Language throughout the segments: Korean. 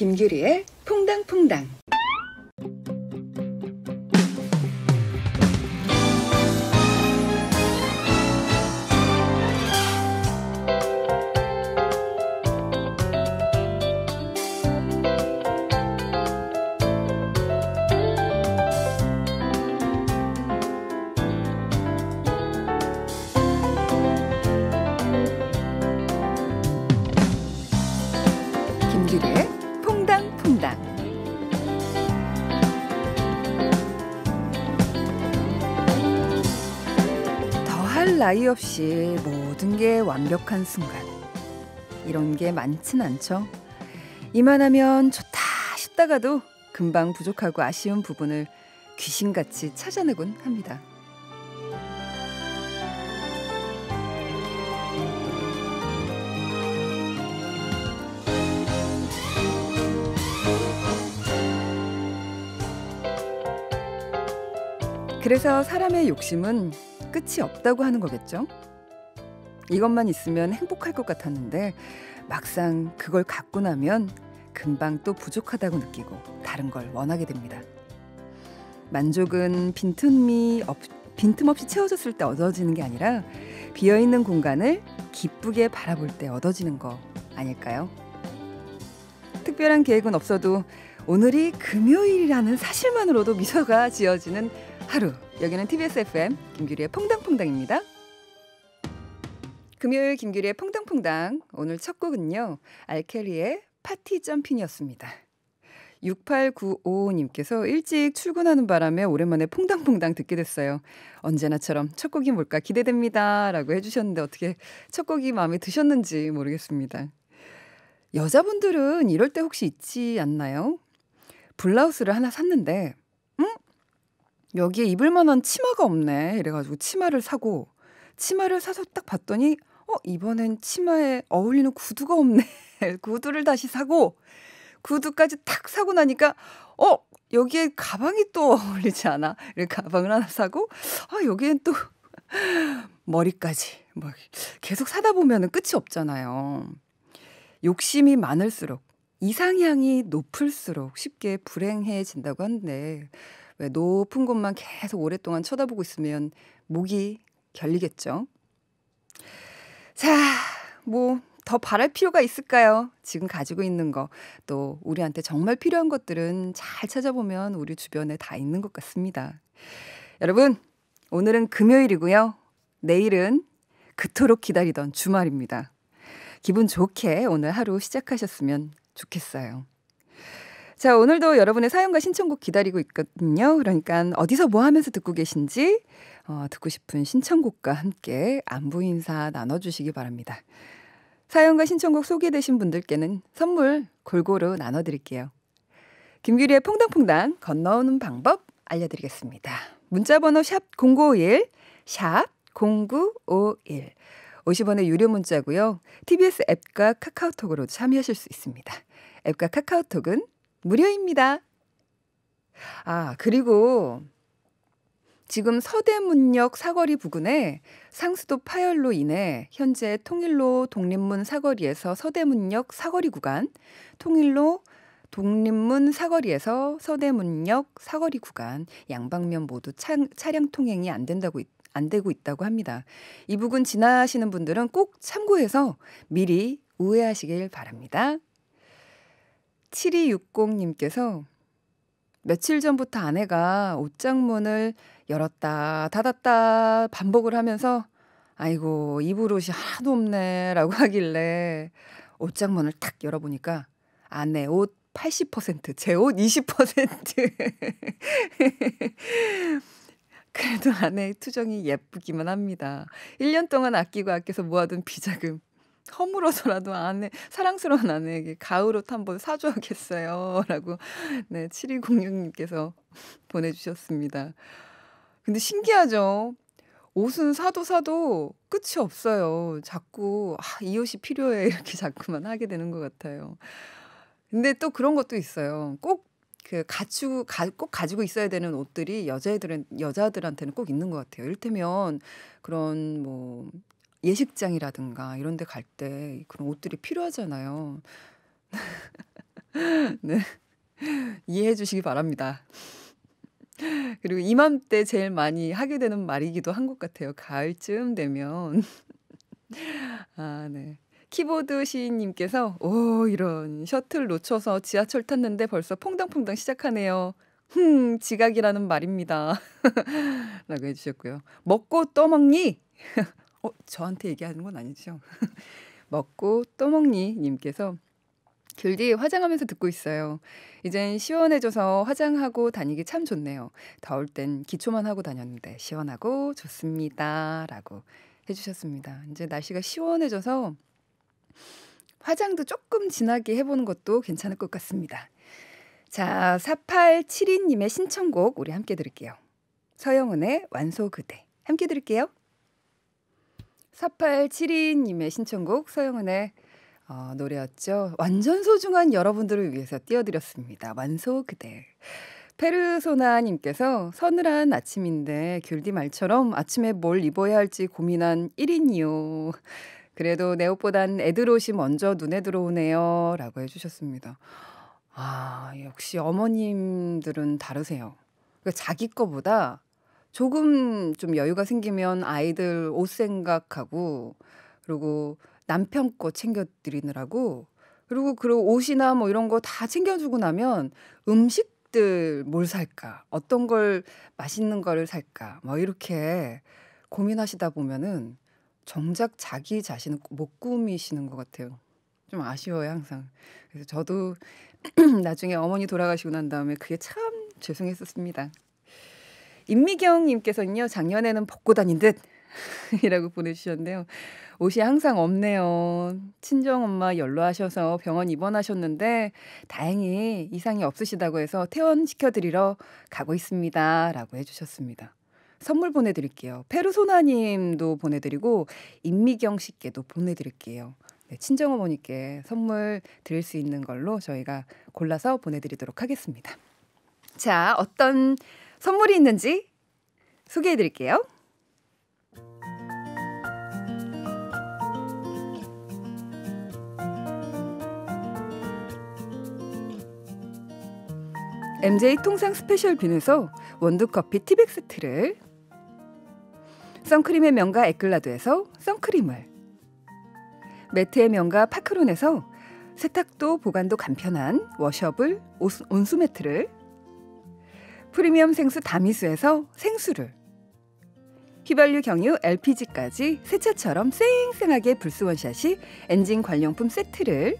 김규리의 퐁당퐁당. 김규리의 퐁당퐁당. 더할 나위 없이 모든 게 완벽한 순간, 이런 게 많진 않죠. 이만하면 좋다 싶다가도 금방 부족하고 아쉬운 부분을 귀신같이 찾아내곤 합니다. 그래서 사람의 욕심은 끝이 없다고 하는 거겠죠. 이것만 있으면 행복할 것 같았는데 막상 그걸 갖고 나면 금방 또 부족하다고 느끼고 다른 걸 원하게 됩니다. 만족은 빈틈없이 채워졌을 때 얻어지는 게 아니라 비어있는 공간을 기쁘게 바라볼 때 얻어지는 거 아닐까요? 특별한 계획은 없어도 오늘이 금요일이라는 사실만으로도 미소가 지어지는 하루. 여기는 TBS FM 김규리의 퐁당퐁당입니다. 금요일 김규리의 퐁당퐁당. 오늘 첫 곡은요, 알켈리의 파티 점핑이었습니다. 68955님께서 일찍 출근하는 바람에 오랜만에 퐁당퐁당 듣게 됐어요. 언제나처럼 첫 곡이 뭘까 기대됩니다 라고 해주셨는데 어떻게 첫 곡이 마음에 드셨는지 모르겠습니다. 여자분들은 이럴 때 혹시 있지 않나요? 블라우스를 하나 샀는데 여기에 입을 만한 치마가 없네 이래가지고 치마를 사서 딱 봤더니 이번엔 치마에 어울리는 구두가 없네. 구두를 다시 사고 구두까지 탁 사고 나니까 여기에 가방이 또 어울리지 않아. 가방을 하나 사고 여기엔 또 머리까지 계속 사다 보면 끝이 없잖아요. 욕심이 많을수록, 이상향이 높을수록 쉽게 불행해진다고 하는데 왜 높은 곳만 계속 오랫동안 쳐다보고 있으면 목이 결리겠죠. 자, 더 바랄 필요가 있을까요? 지금 가지고 있는 거, 또 우리한테 정말 필요한 것들은 잘 찾아보면 우리 주변에 다 있는 것 같습니다. 여러분, 오늘은 금요일이고요. 내일은 그토록 기다리던 주말입니다. 기분 좋게 오늘 하루 시작하셨으면 좋겠어요. 자, 오늘도 여러분의 사연과 신청곡 기다리고 있거든요. 그러니까 어디서 뭐 하면서 듣고 계신지 듣고 싶은 신청곡과 함께 안부 인사 나눠주시기 바랍니다. 사연과 신청곡 소개되신 분들께는 선물 골고루 나눠드릴게요. 김규리의 퐁당퐁당 건너오는 방법 알려드리겠습니다. 문자번호 샵 0951, 샵 0951. 50원의 유료 문자고요. TBS 앱과 카카오톡으로 참여하실 수 있습니다. 앱과 카카오톡은 무료입니다. 그리고 지금 서대문역 사거리 부근에 상수도 파열로 인해 현재 통일로 독립문 사거리에서 서대문역 사거리 구간, 통일로 독립문 사거리에서 서대문역 사거리 구간 양방면 모두 차량 통행이 안 되고 있다고 합니다. 이 부근 지나시는 분들은 꼭 참고해서 미리 우회하시길 바랍니다. 7260님께서 며칠 전부터 아내가 옷장문을 열었다 닫았다 반복을 하면서 아이고 입을 옷이 하나도 없네 라고 하길래 옷장문을 탁 열어보니까 아내 옷 80%, 제 옷 20%. 그래도 아내의 투정이 예쁘기만 합니다. 1년 동안 아껴서 모아둔 비자금 허물어서라도 사랑스러운 아내에게 가을옷 한번 사줘야겠어요 라고 7206님께서 보내주셨습니다. 근데 신기하죠. 옷은 사도 끝이 없어요. 자꾸 이 옷이 필요해 이렇게 자꾸만 하게 되는 것 같아요. 근데 또 그런 것도 있어요. 꼭 가지고 있어야 되는 옷들이 여자들한테는 꼭 있는 것 같아요. 이를테면 그런 예식장이라든가 이런 데 갈 때 그런 옷들이 필요하잖아요. 네. 이해해 주시기 바랍니다. 그리고 이맘때 제일 많이 하게 되는 말이기도 한 것 같아요. 가을쯤 되면. 아 네. 키보드 시인님께서 "오 이런. 셔틀 놓쳐서 지하철 탔는데 벌써 퐁당퐁당 시작하네요. 지각이라는 말입니다." 라고 해 주셨고요. "먹고 또 먹니?" 저한테 얘기하는 건 아니죠. "먹고 또 먹니?" 님께서 "귤디 화장하면서 듣고 있어요. 이젠 시원해져서 화장하고 다니기 참 좋네요. 더울 땐 기초만 하고 다녔는데 시원하고 좋습니다." 라고 해 주셨습니다. 인제 날씨가 시원해져서 화장도 쪼끔 진하게 해 보는 것도 괜찮을 것 같습니다. 자 4872 님의 신청곡 우리 함께 들을게요. 서영은의 완소 그대 함께 들을게요. 4872 님의 신청곡 서영은의 노래였죠. 완전 소중한 여러분들을 위해서 띄워드렸습니다. 완소 그대. 페르소나 님께서 "서늘한 아침인데 귤디 말처럼 아침에 뭘 입어야 할지 고민한 1인이요. 그래도 내 옷보단 애들 옷이 먼저 눈에 들어오네요." 라고 해 주셨습니다. 아 역시 어머님들은 다르세요. 그러니까 자기 거보다 조금 좀 여유가 생기면 아이들 옷 생각하고 그리고 남편 거 챙겨 드리느라고 그리고 옷이나 뭐 이런 거 다 챙겨 주고 나면 음식들 뭘 살까? 어떤 걸 맛있는 거를 살까? 뭐 이렇게 고민하시다 보면은 정작 자기 자신을 못 꾸미시는 것 같아요. 좀 아쉬워요 항상. 그래서 저도 나중에 어머니 돌아가시고 난 다음에 그게 참 죄송했었습니다. 임미경 님께서는요. "작년에는 벗고 다닌 듯." 이라고 보내주셨는데요. 옷이 항상 없네요. 친정엄마 연로하셔서 병원 입원하셨는데 다행히 이상이 없으시다고 해서 퇴원시켜 드리러 가고 있습니다. 라고 해 주셨습니다. 선물 보내드릴게요. 페르소나 님도 보내드리고 임미경 씨께도 보내드릴게요. 네, 친정어머니께 선물 드릴 수 있는 걸로 저희가 골라서 보내드리도록 하겠습니다. 자, 어떤 선물이 있는지 소개해 드릴게요. MJ 통상 스페셜 빈에서 원두커피 티백 세트를, 선크림의 명가 에클라드에서 선크림을, 매트의 명가 파크론에서 세탁도 보관도 간편한 워셔블 온수매트를, 프리미엄 생수 다미수에서 생수를, 휘발유 경유 LPG까지 새 차처럼 쌩쌩하게 불스원샷이 엔진 관련품 세트를,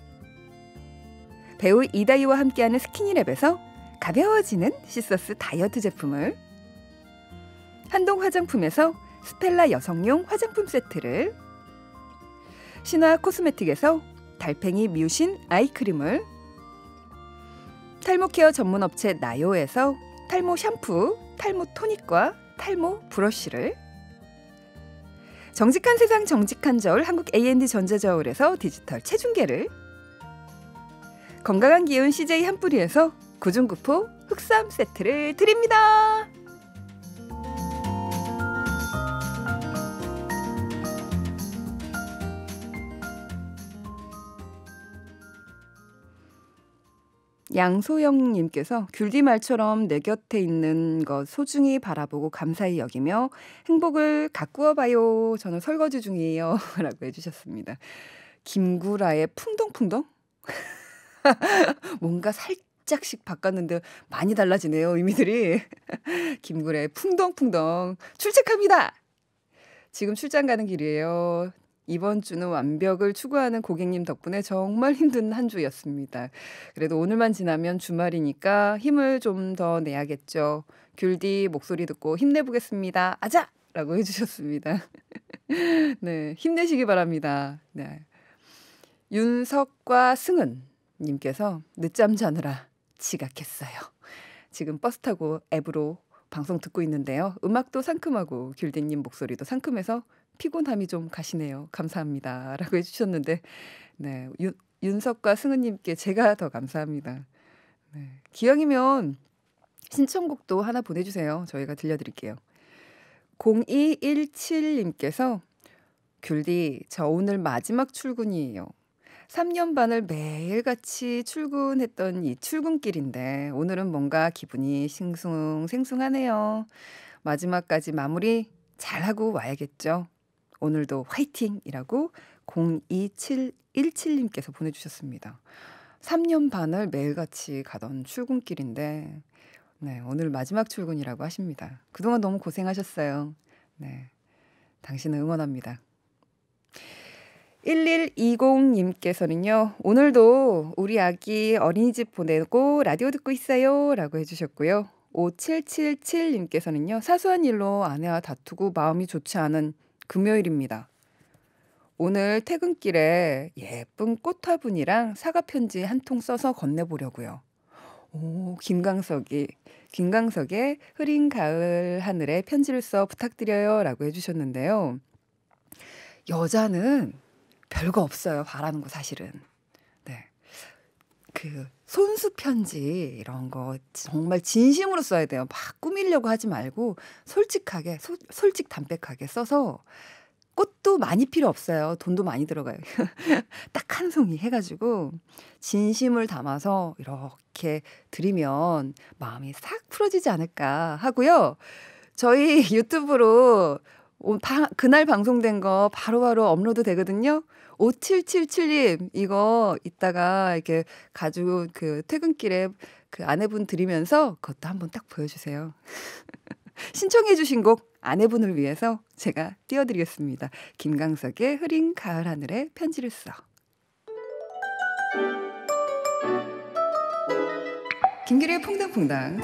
배우 이다희와 함께하는 스키니랩에서 가벼워지는 시서스 다이어트 제품을, 한동 화장품에서 스펠라 여성용 화장품 세트를, 신화 코스메틱에서 달팽이 뮤신 아이크림을, 탈모 케어 전문업체 나요에서 탈모 샴푸, 탈모 토닉과 탈모 브러쉬를, 정직한 세상 정직한 저울 한국 A&D 전자저울에서 디지털 체중계를, 건강한 기운 CJ 한뿌리에서 구중구포 흑삼 세트를 드립니다. 양소영님께서 귤디 말처럼 내 곁에 있는 것 소중히 바라보고 감사히 여기며 행복을 가꾸어 봐요. 저는 설거지 중이에요. 라고 해주셨습니다. 김구라의 풍덩풍덩? 뭔가 살짝씩 바꿨는데 많이 달라지네요. 의미들이. 김구라의 풍덩풍덩 출첵합니다. 지금 출장 가는 길이에요. 이번 주는 완벽을 추구하는 고객님 덕분에 정말 힘든 한 주였습니다. 그래도 오늘만 지나면 주말이니까 힘을 좀 더 내야겠죠. 귤디 목소리 듣고 힘내보겠습니다. 아자! 라고 해주셨습니다. 네, 힘내시기 바랍니다. 네. 윤석과 승은 님께서 늦잠 자느라 지각했어요. 지금 버스 타고 앱으로 방송 듣고 있는데요. 음악도 상큼하고 귤디님 목소리도 상큼해서 피곤함이 좀 가시네요. 감사합니다. 라고 해주셨는데 네, 윤석과 승은님께 제가 더 감사합니다. 네, 기왕이면 신청곡도 하나 보내주세요. 저희가 들려드릴게요. 0217님께서 귤디 저 오늘 마지막 출근이에요. 3년 반을 매일같이 출근했던 이 출근길인데 오늘은 뭔가 기분이 싱숭생숭하네요. 마지막까지 마무리 잘하고 와야겠죠. 오늘도 화이팅이라고 02717님께서 보내주셨습니다. 3년 반을 매일같이 가던 출근길인데 네, 오늘 마지막 출근이라고 하십니다. 그동안 너무 고생하셨어요. 네, 당신을 응원합니다. 1120님께서는요. 오늘도 우리 아기 어린이집 보내고 라디오 듣고 있어요 라고 해주셨고요. 5777님께서는요. 사소한 일로 아내와 다투고 마음이 좋지 않은 금요일입니다. 오늘 퇴근길에 예쁜 꽃화분이랑 사과 편지 한 통 써서 건네보려고요. 오, 김광석의 흐린 가을 하늘에 편지를 써 부탁드려요 라고 해주셨는데요. 여자는 별거 없어요. 바라는 거 사실은. 네. 그 손수 편지 이런 거 정말 진심으로 써야 돼요. 막 꾸미려고 하지 말고 솔직하게 솔직 담백하게 써서 꽃도 많이 필요 없어요. 돈도 많이 들어가요. 딱 한 송이 해가지고 진심을 담아서 이렇게 드리면 마음이 싹 풀어지지 않을까 하고요. 저희 유튜브로 그날 방송된 거 바로바로 업로드 되거든요. 5777님 이거 이따가 이렇게 가지고 그 퇴근길에 그 아내분 드리면서 그것도 한번 딱 보여주세요. 신청해 주신 곡 아내분을 위해서 제가 띄워드리겠습니다. 김광석의 흐린 가을 하늘에 편지를 써. 김기래의 퐁당퐁당.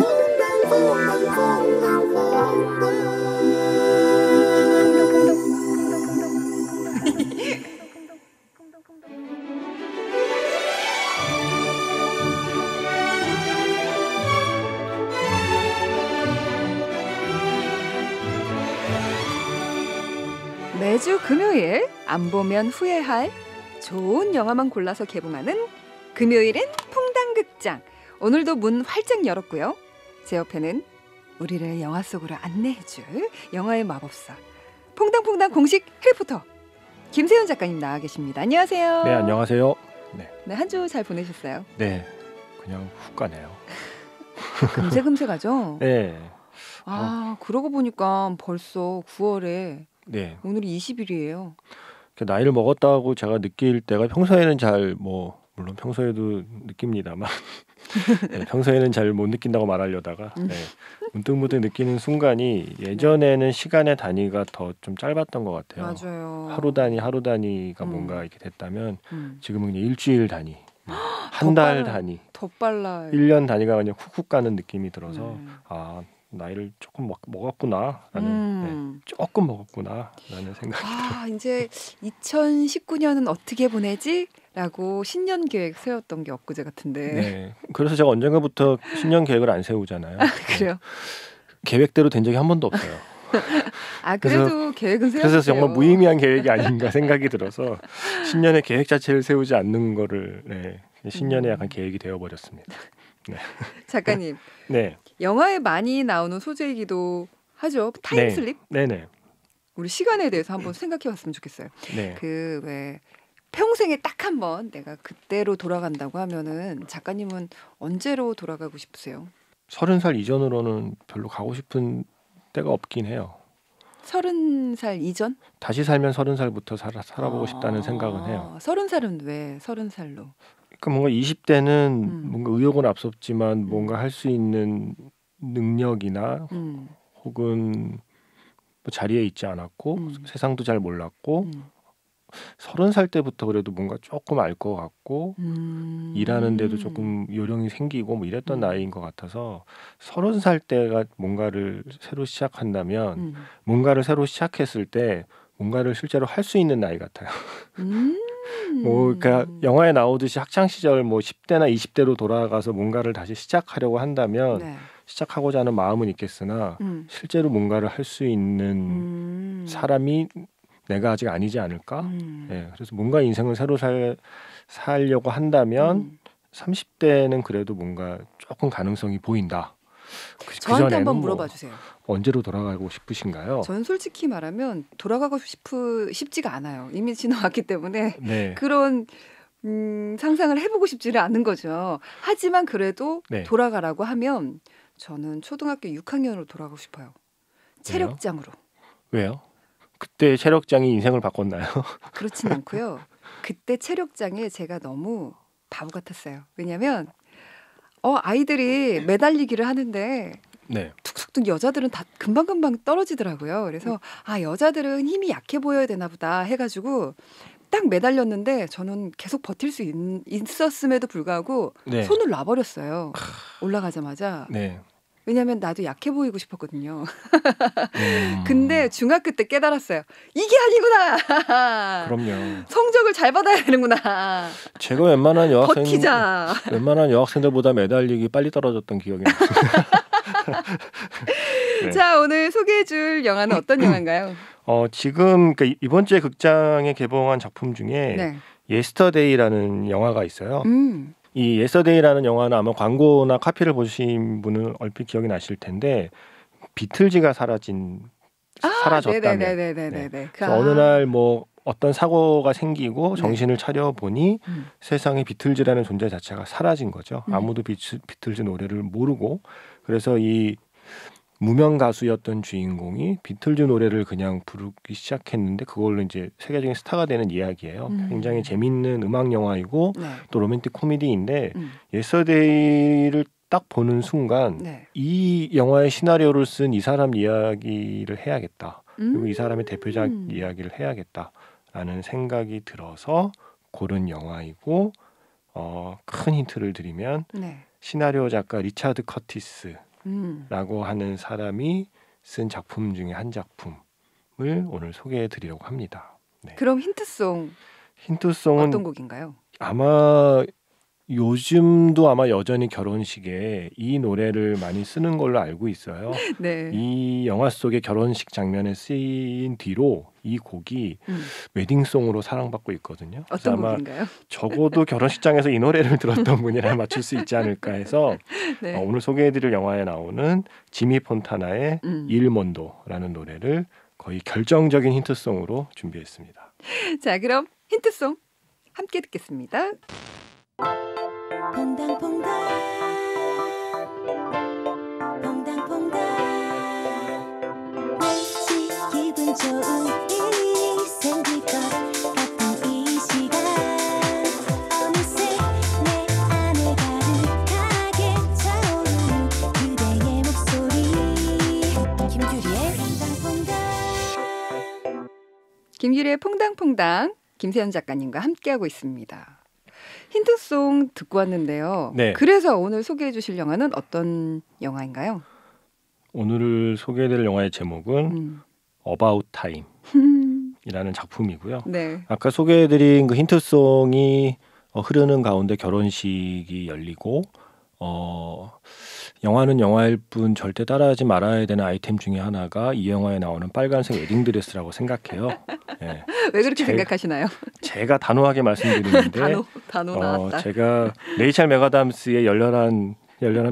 매주 금요일 안 보면 후회할 좋은 영화만 골라서 개봉하는 금요일엔 퐁당극장. 오늘도 문 활짝 열었고요. 제 옆에는 우리를 영화 속으로 안내해줄 영화의 마법사 퐁당퐁당 공식 해리포터 김세훈 작가님 나와 계십니다. 안녕하세요. 네, 안녕하세요. 네, 한 주 잘 보내셨어요? 네, 그냥 훅 가네요. 금세 가죠? 네. 그러고 보니까 벌써 9월에 네. 오늘이 20일이에요. 나이를 먹었다고 제가 느낄 때가 평소에는 잘 물론 평소에도 느낍니다만 네, 평소에는 잘 못 느낀다고 말하려다가 네, 문득 느끼는 순간이 예전에는 시간의 단위가 더 좀 짧았던 것 같아요. 맞아요. 하루 단위가 뭔가 이렇게 됐다면 지금은 그냥 일주일 단위, 한 달 단위, 더 빨라요. 1년 단위가 그냥 훅훅 가는 느낌이 들어서 나이를 조금 먹었구나라는 네, 조금 먹었구나라는 생각이 들어요. 이제 2019년은 어떻게 보내지? 라고 신년 계획 세웠던 게 엊그제 같은데. 네, 그래서 제가 언젠가부터 신년 계획을 안 세우잖아요. 그래요? 네, 계획대로 된 적이 한 번도 없어요. 그래도 계획은 세웠어요. 그래서 정말 무의미한 계획이 아닌가 생각이 들어서 신년에 계획 자체를 세우지 않는 거를 신년에 약간 계획이 되어버렸습니다. 네. 작가님, 네. 영화에 많이 나오는 소재이기도 하죠. 타임슬립? 네네. 우리 시간에 대해서 한번 생각해봤으면 좋겠어요. 네. 왜 평생에 딱 한 번 내가 그때로 돌아간다고 하면은 작가님은 언제로 돌아가고 싶으세요? 30살 이전으로는 별로 가고 싶은 때가 없긴 해요. 30살 이전? 다시 살면 30살부터 살아보고 싶다는 생각은 해요. 30살은 왜 30살로? 그러니까 뭔가 20대는 뭔가 의욕은 앞섰지만 뭔가 할 수 있는 능력이나 혹은 뭐 자리에 있지 않았고 세상도 잘 몰랐고 30살 때부터 그래도 뭔가 조금 알 것 같고 일하는데도 조금 요령이 생기고 뭐 이랬던 나이인 것 같아서 30살 때가 뭔가를 새로 시작한다면 뭔가를 새로 시작했을 때 뭔가를 실제로 할 수 있는 나이 같아요. 그러니까 영화에 나오듯이 학창 시절 10대나 20대로 돌아가서 뭔가를 다시 시작하려고 한다면 시작하고자 하는 마음은 있겠으나 실제로 뭔가를 할 수 있는 사람이 내가 아직 아니지 않을까? 네, 그래서 뭔가 인생을 새로 살려고 한다면 30대는 그래도 뭔가 조금 가능성이 보인다. 저한테 한번 물어봐 주세요. 언제로 돌아가고 싶으신가요? 저는 솔직히 말하면 돌아가고 싶지가 않아요. 이미 지나왔기 때문에 네. 그런 상상을 해보고 싶지는 않은 거죠. 하지만 그래도 네. 돌아가라고 하면 저는 초등학교 6학년으로 돌아가고 싶어요. 체력장으로. 왜요? 그때 체력장이 인생을 바꿨나요? 그렇진 않고요. 그때 체력장에 제가 너무 바보 같았어요. 왜냐하면 아이들이 매달리기를 하는데 네. 툭툭툭 여자들은 다 금방금방 떨어지더라고요. 그래서 여자들은 힘이 약해 보여야 되나 보다 해가지고 딱 매달렸는데 저는 계속 버틸 수 있었음에도 불구하고 네. 손을 놔버렸어요. 올라가자마자. 네. 왜냐하면 나도 약해 보이고 싶었거든요. 근데 중학교 때 깨달았어요. 이게 아니구나. 그럼요. 성적을 잘 받아야 되는구나. 제가 버티자. 웬만한 여학생들보다 매달리기 빨리 떨어졌던 기억이 나요. 네. 자, 오늘 소개해줄 영화는 어떤 영화인가요? 지금 그러니까 이번 주에 극장에 개봉한 작품 중에 네. 예스터데이라는 영화가 있어요. 이 예스터데이라는 영화는 아마 광고나 카피를 보신 분은 얼핏 기억이 나실 텐데 비틀즈가 사라졌다는. 네네네네네. 네. 어느 날 뭐 어떤 사고가 생기고 정신을 차려 보니 세상에 비틀즈라는 존재 자체가 사라진 거죠. 아무도 비틀즈 노래를 모르고 그래서 이 무명 가수였던 주인공이 비틀즈 노래를 그냥 부르기 시작했는데 그걸로 이제 세계적인 스타가 되는 이야기예요. 굉장히 재밌는 음악 영화이고 또 로맨틱 코미디인데 예스터데이를 딱 보는 순간 이 영화의 시나리오를 쓴 이 사람 이야기를 해야겠다. 그리고 이 사람의 대표작 이야기를 해야겠다라는 생각이 들어서 고른 영화이고 큰 힌트를 드리면 시나리오 작가 리차드 커티스라고 하는 사람이 쓴 작품 중에 한 작품을 오늘 소개해 드리려고 합니다. 네. 그럼 힌트송은 어떤 곡인가요? 아마 요즘도 아마 여전히 결혼식에 이 노래를 많이 쓰는 걸로 알고 있어요. 네. 이 영화 속의 결혼식 장면에 쓰인 뒤로 이 곡이 웨딩송으로 사랑받고 있거든요. 어떤 곡인가요? 적어도 결혼식장에서 이 노래를 들었던 분이라 맞출 수 있지 않을까 해서 오늘 소개해드릴 영화에 나오는 지미 폰타나의 Il Mondo라는 노래를 거의 결정적인 힌트송으로 준비했습니다. 자, 그럼 힌트송 함께 듣겠습니다. 퐁당퐁당 퐁당퐁당 왠지 기분 좋은 일이 생길 것 같은 이 시간 어느새 내 안에 가득하게 차오르는 그대의 목소리 김규리의 퐁당퐁당 김규리의 퐁당퐁당 김세현 작가님과 함께하고 있습니다. 힌트송 듣고 왔는데요. 네. 그래서 오늘 소개해 주실 영화는 어떤 영화인가요? 오늘 소개해드릴 영화의 제목은 About Time 이라는 작품이고요. 네. 아까 소개해드린 그 힌트송이 흐르는 가운데 결혼식이 열리고 영화는 영화일 뿐 절대 따라하지 말아야 되는 아이템 중에 하나가 이 영화에 나오는 빨간색 웨딩드레스라고 생각해요. 네. 왜 그렇게 생각하시나요? 제가 단호하게 말씀드리는데 단호 나왔다. 제가 레이첼 맥아담스의 열렬한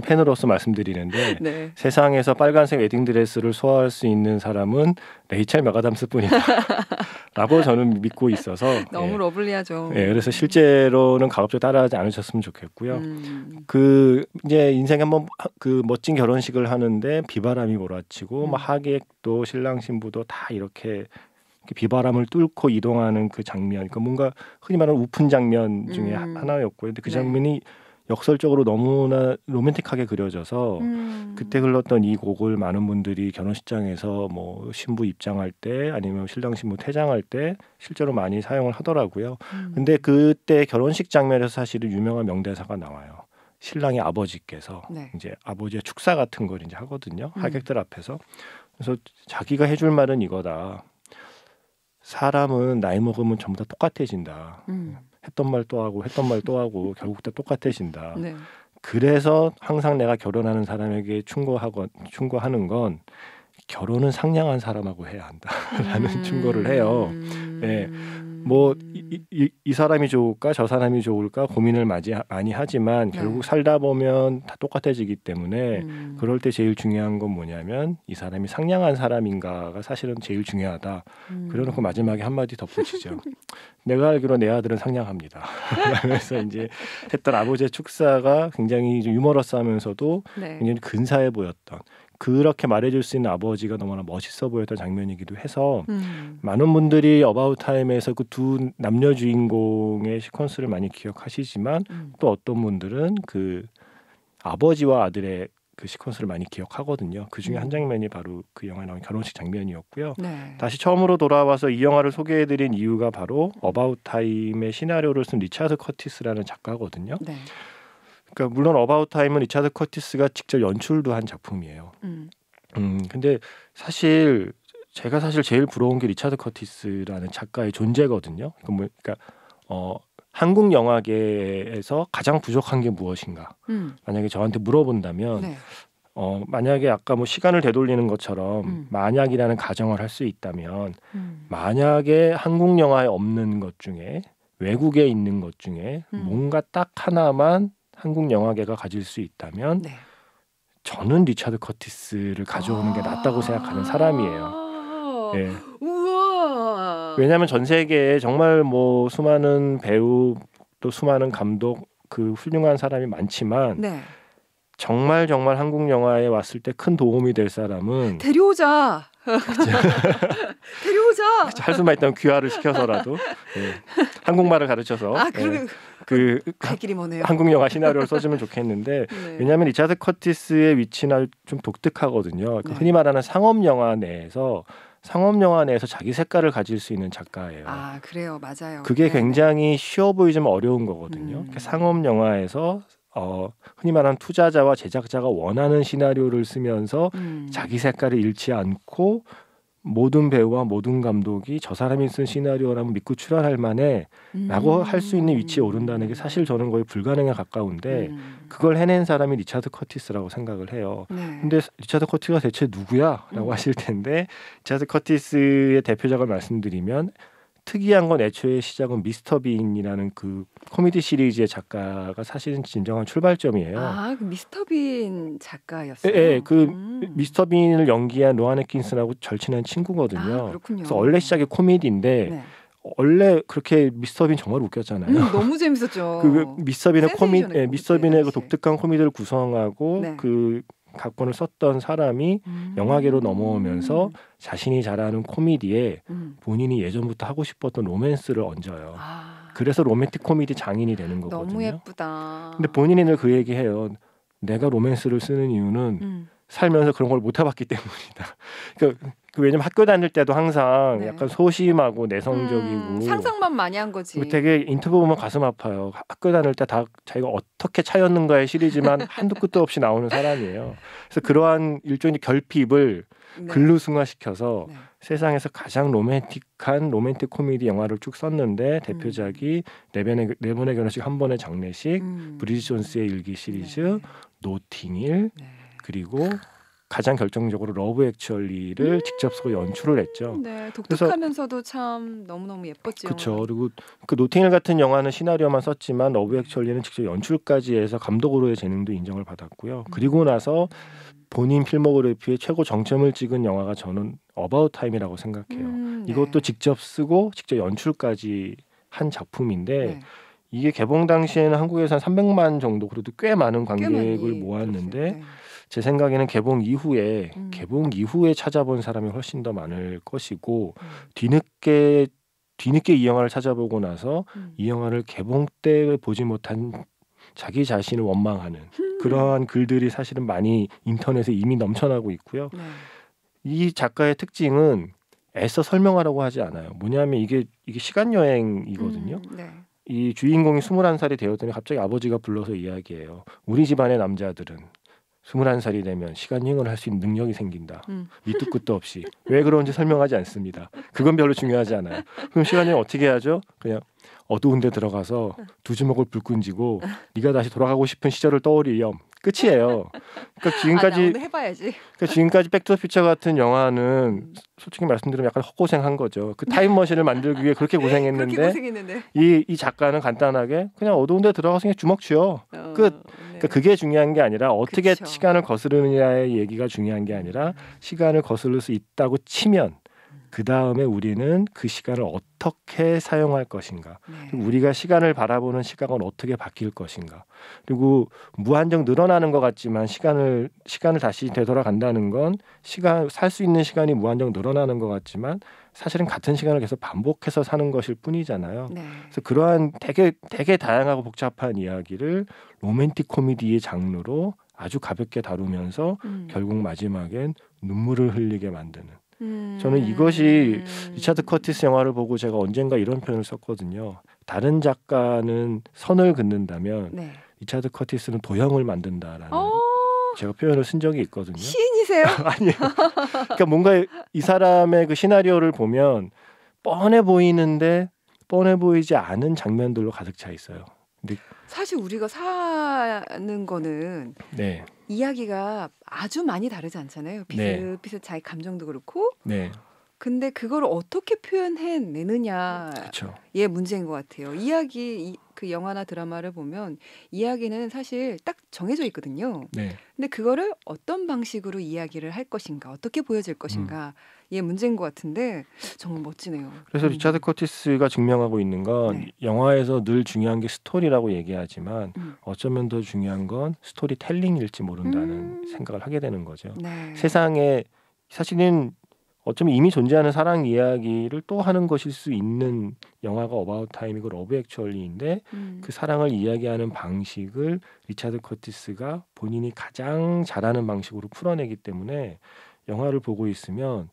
팬으로서 말씀드리는데 네. 세상에서 빨간색 웨딩드레스를 소화할 수 있는 사람은 레이첼 맥아담스뿐이다 라고 저는 믿고 있어서 너무 러블리하죠. 그래서 실제로는 가급적 따라하지 않으셨으면 좋겠고요. 그 이제 인생에 한번 그 멋진 결혼식을 하는데 비바람이 몰아치고 막 하객도 신랑 신부도 다 이렇게 비바람을 뚫고 이동하는 그 장면, 그러니까 뭔가 흔히 말하는 우픈 장면 중에 하나였고요. 근데 그 장면이 역설적으로 너무나 로맨틱하게 그려져서 그때 흘렀던 이 곡을 많은 분들이 결혼식장에서 뭐 신부 입장할 때 아니면 신랑 신부 퇴장할 때 실제로 많이 사용을 하더라고요. 근데 그때 결혼식 장면에서 사실은 유명한 명대사가 나와요. 신랑의 아버지께서 이제 아버지의 축사 같은 걸 이제 하거든요. 하객들 앞에서. 그래서 자기가 해줄 말은 이거다. 사람은 나이 먹으면 전부 다 똑같아진다. 했던 말 또 하고 결국 다 똑같아진다. 네. 그래서 항상 내가 결혼하는 사람에게 충고하는 건 결혼은 상냥한 사람하고 해야 한다라는 충고를 해요. 네. 뭐 이 사람이 좋을까 저 사람이 좋을까 고민을 많이 하지만 결국 살다 보면 다 똑같아지기 때문에 그럴 때 제일 중요한 건 뭐냐면 이 사람이 상냥한 사람인가가 사실은 제일 중요하다. 그래놓고 마지막에 한마디 덧붙이죠. 내가 알기로 내 아들은 상냥합니다. 그래서 이제 했던 아버지의 축사가 굉장히 좀 유머러스하면서도 굉장히 근사해 보였던, 그렇게 말해줄 수 있는 아버지가 너무나 멋있어 보였던 장면이기도 해서 많은 분들이 어바웃 타임에서 그 두 남녀 주인공의 시퀀스를 많이 기억하시지만 또 어떤 분들은 그 아버지와 아들의 그 시퀀스를 많이 기억하거든요. 그 중에 한 장면이 바로 그 영화에 나온 결혼식 장면이었고요. 다시 처음으로 돌아와서 이 영화를 소개해드린 이유가 바로 어바웃 타임의 시나리오를 쓴 리차드 커티스라는 작가거든요. 그러니까 물론 어바웃 타임은 리차드 커티스가 직접 연출도 한 작품이에요. 근데 사실 제가 제일 부러운 게 리차드 커티스라는 작가의 존재거든요. 그러니까 한국 영화계에서 가장 부족한 게 무엇인가? 만약에 저한테 물어본다면 만약에 아까 뭐 시간을 되돌리는 것처럼 만약이라는 가정을 할 수 있다면 만약에 한국 영화에 없는 것 중에 외국에 있는 것 중에 뭔가 딱 하나만 한국 영화계가 가질 수 있다면 저는 리차드 커티스를 가져오는 게 낫다고 생각하는 사람이에요. 예. 우와. 왜냐하면 전 세계에 정말 뭐 수많은 배우 또 수많은 감독 그 훌륭한 사람이 많지만 정말 한국 영화에 왔을 때 큰 도움이 될 사람은 데려오자. 데려오자. 할 수만 있다면 귀화를 시켜서라도 한국말을 가르쳐서 갈 길이 머네요. 한국 영화 시나리오를 써주면 좋겠는데 왜냐하면 리차드 커티스의 위치는 좀 독특하거든요. 흔히 말하는 상업 영화 내에서 자기 색깔을 가질 수 있는 작가예요. 아, 그래요. 맞아요. 그게 굉장히 쉬워 보이지만 어려운 거거든요. 상업 영화에서 흔히 말하는 투자자와 제작자가 원하는 시나리오를 쓰면서 자기 색깔을 잃지 않고 모든 배우와 모든 감독이 저 사람이 쓴 시나리오라면 믿고 출연할 만해 라고 할 수 있는 위치에 오른다는 게 사실 저는 거의 불가능에 가까운데 그걸 해낸 사람이 리차드 커티스라고 생각을 해요. 근데 리차드 커티스가 대체 누구야? 라고 하실 텐데 리차드 커티스의 대표작을 말씀드리면 특이한 건 애초에 시작은 미스터 빈이라는 그 코미디 시리즈의 작가가 사실은 진정한 출발점이에요. 아, 그 미스터 빈 작가였어요? 네, 그 미스터 빈을 연기한 로안 애킨슨하고 절친한 친구거든요. 아, 그렇군요. 그래서 원래 시작이 코미디인데 원래 그렇게 미스터 빈 정말 웃겼잖아요. 너무 재밌었죠. 그 미스터 빈의 미스터 빈의 그 독특한 코미디를 구성하고 그 각본을 썼던 사람이 영화계로 넘어오면서 자신이 잘하는 코미디에 본인이 예전부터 하고 싶었던 로맨스를 얹어요. 그래서 로맨틱 코미디 장인이 되는 거거든요. 너무 예쁘다. 근데 본인이 늘 그 얘기해요. 내가 로맨스를 쓰는 이유는 살면서 그런 걸 못 해봤기 때문이다. 그러니까 왜냐면 학교 다닐 때도 항상 약간 소심하고 내성적이고 상상만 많이 한 거지. 되게 인터뷰 보면 가슴 아파요. 학교 다닐 때 다 자기가 어떻게 차였는가의 시리즈만 한도 끝도 없이 나오는 사람이에요. 그래서 그러한 일종의 결핍을 글로 승화시켜서 세상에서 가장 로맨틱한 로맨틱 코미디 영화를 쭉 썼는데 대표작이 네 번의 결혼식 한 번의 장례식, 브리짓 존스의 일기 시리즈, 노팅힐, 그리고 가장 결정적으로 러브 액츄얼리를 직접 쓰고 연출을 했죠. 네, 독특하면서도 참 너무너무 예뻤죠. 그렇죠. 그리고 그 노팅힐 같은 영화는 시나리오만 썼지만 러브 액츄얼리는 직접 연출까지 해서 감독으로의 재능도 인정을 받았고요. 그리고 나서 본인 필모그래피의 최고 정점을 찍은 영화가 저는 어바웃 타임이라고 생각해요. 이것도 직접 쓰고 직접 연출까지 한 작품인데 이게 개봉 당시에는 한국에서 한 300만 정도, 그래도 꽤 많은 관객을 모았는데 제 생각에는 개봉 이후에 찾아본 사람이 훨씬 더 많을 것이고 뒤늦게 이 영화를 찾아보고 나서 이 영화를 개봉 때 보지 못한 자기 자신을 원망하는 그러한 글들이 사실은 많이 인터넷에 이미 넘쳐나고 있고요. 이 작가의 특징은 애써 설명하라고 하지 않아요. 뭐냐면 이게 시간 여행이거든요. 이 주인공이 21살이 되었더니 갑자기 아버지가 불러서 이야기해요. 우리 집안의 남자들은 21살이 되면 시간 여행을 할 수 있는 능력이 생긴다. 밑도 끝도 없이. 왜 그런지 설명하지 않습니다. 그건 별로 중요하지 않아요. 그럼 시간 여행 어떻게 하죠? 그냥 어두운 데 들어가서 두 주먹을 불 끈지고 네가 다시 돌아가고 싶은 시절을 떠올리렴. 끝이에요. 그러니까 나 지금까지 오늘 해봐야지. 백투더퓨처 같은 영화는 솔직히 말씀드리면 약간 헛고생한 거죠. 그 타임머신을 만들기 위해 그렇게 그렇게 고생했는데 고생했는데. 이 작가는 간단하게 그냥 어두운 데 들어가서 그냥 주먹 쥐어. 끝. 네. 그러니까 그게 중요한 게 아니라 어떻게 그쵸. 시간을 거스르느냐의 얘기가 중요한 게 아니라 시간을 거스를 수 있다고 치면 그 다음에 우리는 그 시간을 어떻게 사용할 것인가, 그리고 우리가 시간을 바라보는 시각은 어떻게 바뀔 것인가, 그리고 무한정 늘어나는 것 같지만 시간을 다시 되돌아간다는 건 살 수 있는 시간이 무한정 늘어나는 것 같지만 사실은 같은 시간을 계속 반복해서 사는 것일 뿐이잖아요. 네. 그래서 그러한 되게 다양하고 복잡한 이야기를 로맨틱 코미디의 장르로 아주 가볍게 다루면서 결국 마지막엔 눈물을 흘리게 만드는. 저는 이것이 리차드 커티스 영화를 보고 제가 언젠가 이런 표현을 썼거든요. 다른 작가는 선을 긋는다면 네. 리차드 커티스는 도형을 만든다라는 제가 표현을 쓴 적이 있거든요. 시인이세요? 아니요. 그러니까 뭔가 이 사람의 그 시나리오를 보면 뻔해 보이는데 뻔해 보이지 않은 장면들로 가득 차 있어요. 근데 사실 우리가 사는 거는 네. 이야기가 아주 많이 다르지 않잖아요. 비슷비슷 자기 감정도 그렇고. 네. 근데 그걸 어떻게 표현해내느냐의 그렇죠. 문제인 것 같아요. 그 영화나 드라마를 보면 이야기는 사실 딱 정해져 있거든요. 네. 근데 그거를 어떤 방식으로 이야기를 할 것인가, 어떻게 보여질 것인가, 의 문제인 것 같은데 정말 멋지네요. 그래서 리차드 커티스가 증명하고 있는 건 네. 영화에서 늘 중요한 게 스토리라고 얘기하지만 어쩌면 더 중요한 건 스토리텔링일지 모른다는 생각을 하게 되는 거죠. 네. 세상에 사실은 어쩌면 이미 존재하는 사랑 이야기를 또 하는 것일 수 있는 영화가 어바웃 타임이고 러브 액츄얼리인데 그 사랑을 이야기하는 방식을 리차드 커티스가 본인이 가장 잘하는 방식으로 풀어내기 때문에 영화를 보고 있으면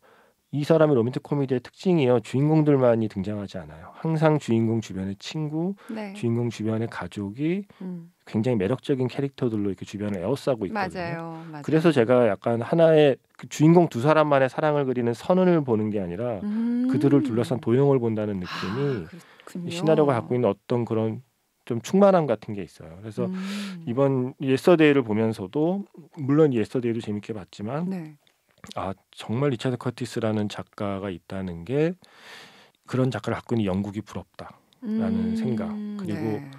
이 사람의 로맨틱 코미디의 특징이요. 주인공들만이 등장하지 않아요. 항상 주인공 주변의 친구, 네. 주인공 주변의 가족이 굉장히 매력적인 캐릭터들로 이렇게 주변을 에워싸고 있거든요. 맞아요. 그래서 제가 약간 하나의 그 주인공 두 사람만의 사랑을 그리는 선을 보는 게 아니라 그들을 둘러싼 도형을 본다는 느낌이 이 시나리오가 갖고 있는 어떤 그런 좀 충만함 같은 게 있어요. 그래서 이번 예스터데이를 보면서도 물론 예스터데이도 재밌게 봤지만 네. 정말 리차드 커티스라는 작가가 있다는 게 그런 작가를 갖고 있는 영국이 부럽다라는 생각. 그리고 네.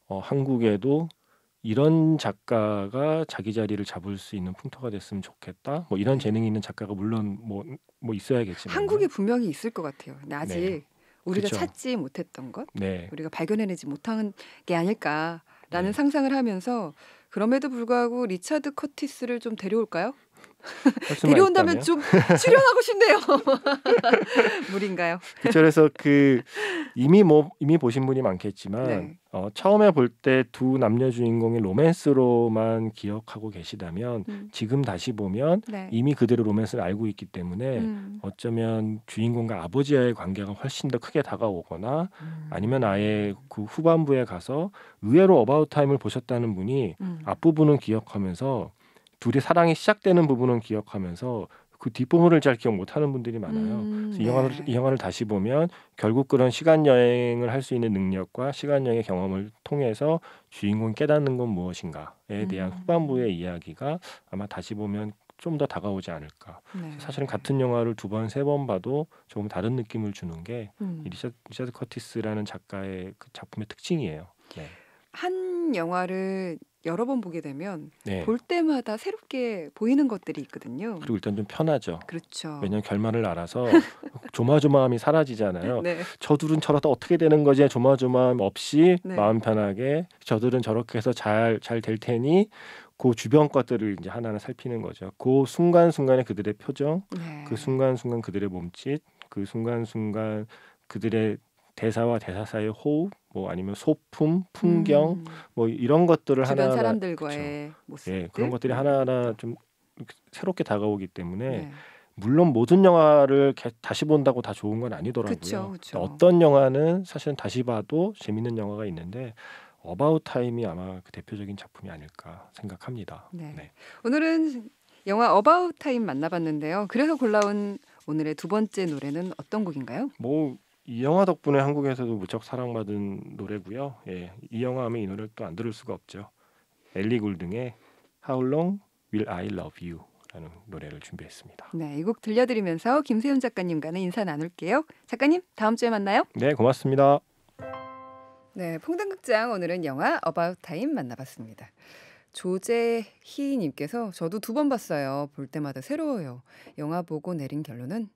한국에도 이런 작가가 자기 자리를 잡을 수 있는 풍토가 됐으면 좋겠다. 뭐 이런 재능이 있는 작가가 물론 뭐 있어야겠지만 한국에 분명히 있을 것 같아요. 근데 아직 네. 우리가 그쵸. 찾지 못했던 것, 네. 우리가 발견해내지 못한 게 아닐까라는 네. 상상을 하면서 그럼에도 불구하고 리차드 커티스를 좀 데려올까요? 할 수만 데려온다면 있다면. 좀 출연하고 싶네요. 무리인가요? 그쵸. 그래서 이미 보신 분이 많겠지만 네. 처음에 볼 때 두 남녀 주인공의 로맨스로만 기억하고 계시다면 지금 다시 보면 네. 이미 그대로 로맨스를 알고 있기 때문에 어쩌면 주인공과 아버지와의 관계가 훨씬 더 크게 다가오거나 아니면 아예 그 후반부에 가서 의외로 어바웃 타임을 보셨다는 분이 앞부분은 기억하면서 둘이 사랑이 시작되는 부분은 기억하면서 그 뒷부분을 잘 기억 못하는 분들이 많아요. 그래서 이 영화를 다시 보면 결국 그런 시간 여행을 할 수 있는 능력과 시간 여행의 경험을 통해서 주인공이 깨닫는 건 무엇인가에 대한 후반부의 이야기가 아마 다시 보면 좀 더 다가오지 않을까. 네. 사실은 같은 영화를 두 번, 세 번 봐도 조금 다른 느낌을 주는 게 이 리차드 커티스라는 작가의 그 작품의 특징이에요. 네. 한 영화를 여러 번 보게 되면 네. 볼 때마다 새롭게 보이는 것들이 있거든요. 그리고 일단 좀 편하죠. 그렇죠. 왜냐하면 결말을 알아서 조마조마함이 사라지잖아요. 네. 저들은 저러다 어떻게 되는 거지? 조마조마함 없이 네. 마음 편하게 저들은 저렇게 해서 잘 될 테니 그 주변 것들을 이제 하나하나 살피는 거죠. 그 순간순간의 그들의 표정, 네. 그 순간순간 그들의 몸짓, 그 순간순간 그들의 대사와 대사 사이의 호흡, 뭐 아니면 소품, 풍경, 뭐 이런 것들을 주변 하나하나 사람들과의 모습, 예, 그런 것들이 하나하나 좀 새롭게 다가오기 때문에 네. 물론 모든 영화를 다시 본다고 다 좋은 건 아니더라고요. 그쵸. 어떤 영화는 사실은 다시 봐도 재밌는 영화가 있는데 어바웃 타임이 아마 그 대표적인 작품이 아닐까 생각합니다. 네. 네. 오늘은 영화 어바웃 타임 만나봤는데요. 그래서 골라온 오늘의 두 번째 노래는 어떤 곡인가요? 뭐 이 영화 덕분에 한국에서도 무척 사랑받은 노래고요. 예, 이 영화 하면 이 노래를 또 안 들을 수가 없죠. 엘리 굴딩의 How Long Will I Love You 라는 노래를 준비했습니다. 네, 이 곡 들려드리면서 김세훈 작가님과는 인사 나눌게요. 작가님, 다음 주에 만나요. 네, 고맙습니다. 네, 퐁당극장 오늘은 영화 About Time 만나봤습니다. 조재희님께서 저도 2번 봤어요. 볼 때마다 새로워요. 영화 보고 내린 결론은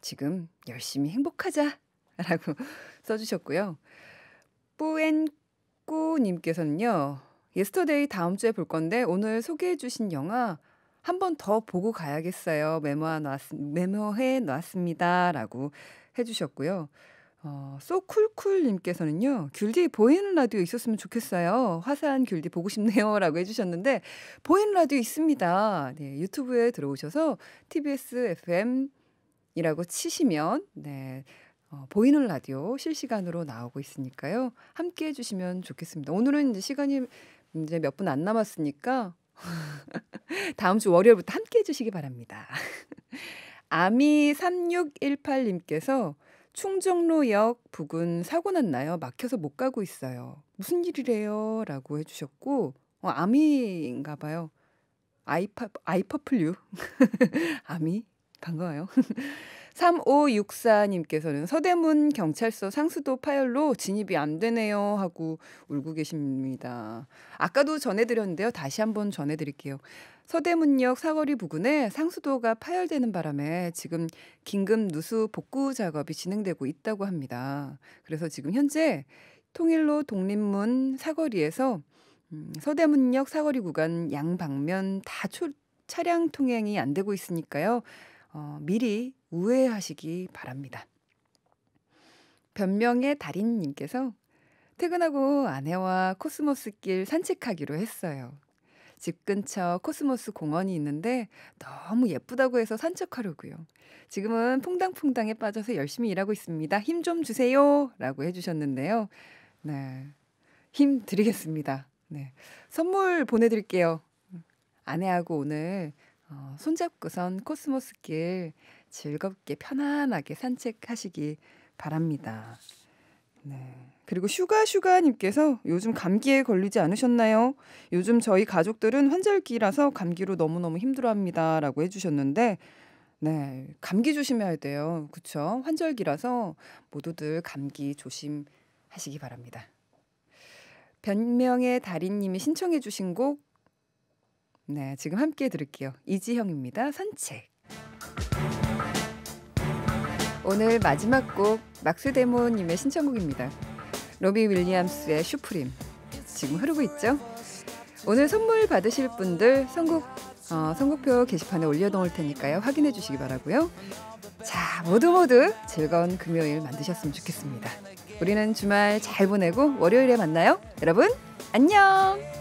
지금 열심히 행복하자 라고 써주셨고요. 뿌엔꼬님께서는요. 예스터데이 다음 주에 볼 건데 오늘 소개해 주신 영화 한 번 더 보고 가야겠어요. 메모해 놨습니다. 라고 해주셨고요. 소쿨쿨님께서는요. 귤디 보이는 라디오 있었으면 좋겠어요. 화사한 귤디 보고 싶네요. 라고 해주셨는데 보이는 라디오 있습니다. 네, 유튜브에 들어오셔서 TBS FM이라고 치시면 네, 보이는 라디오 실시간으로 나오고 있으니까요. 함께 해주시면 좋겠습니다. 오늘은 이제 시간이 이제 몇 분 안 남았으니까 다음 주 월요일부터 함께 해주시기 바랍니다. 아미3618님께서 충정로역 부근 사고 났나요? 막혀서 못 가고 있어요. 무슨 일이래요? 라고 해주셨고 아미인가 봐요. 아이퍼플유 아미 반가워요. 3564님께서는 서대문 경찰서 상수도 파열로 진입이 안 되네요 하고 울고 계십니다. 아까도 전해드렸는데요. 다시 한번 전해드릴게요. 서대문역 사거리 부근에 상수도가 파열되는 바람에 지금 긴급 누수 복구 작업이 진행되고 있다고 합니다. 그래서 지금 현재 통일로 독립문 사거리에서 서대문역 사거리 구간 양방면 다 차량 통행이 안 되고 있으니까요. 미리 우회하시기 바랍니다. 변명의 달인님께서 퇴근하고 아내와 코스모스길 산책하기로 했어요. 집 근처 코스모스 공원이 있는데 너무 예쁘다고 해서 산책하려고요. 지금은 퐁당퐁당에 빠져서 열심히 일하고 있습니다. 힘 좀 주세요 라고 해주셨는데요. 네, 힘 드리겠습니다. 네, 선물 보내드릴게요. 아내하고 오늘 손잡고선 코스모스길 즐겁게 편안하게 산책하시기 바랍니다. 네. 그리고 슈가님께서 요즘 감기에 걸리지 않으셨나요? 요즘 저희 가족들은 환절기라서 감기로 너무너무 힘들어합니다. 라고 해주셨는데 네, 감기 조심해야 돼요. 그렇죠? 환절기라서 모두들 감기 조심하시기 바랍니다. 변명의 달인님이 신청해 주신 곡 네, 지금 함께 들을게요. 이지형입니다. 산책. 오늘 마지막 곡 막스데모님의 신청곡입니다. 로비 윌리엄스의 슈프림. 지금 흐르고 있죠? 오늘 선물 받으실 분들 선곡표 게시판에 올려놓을 테니까요. 확인해 주시기 바라고요. 자, 모두 즐거운 금요일 만드셨으면 좋겠습니다. 우리는 주말 잘 보내고 월요일에 만나요. 여러분 안녕.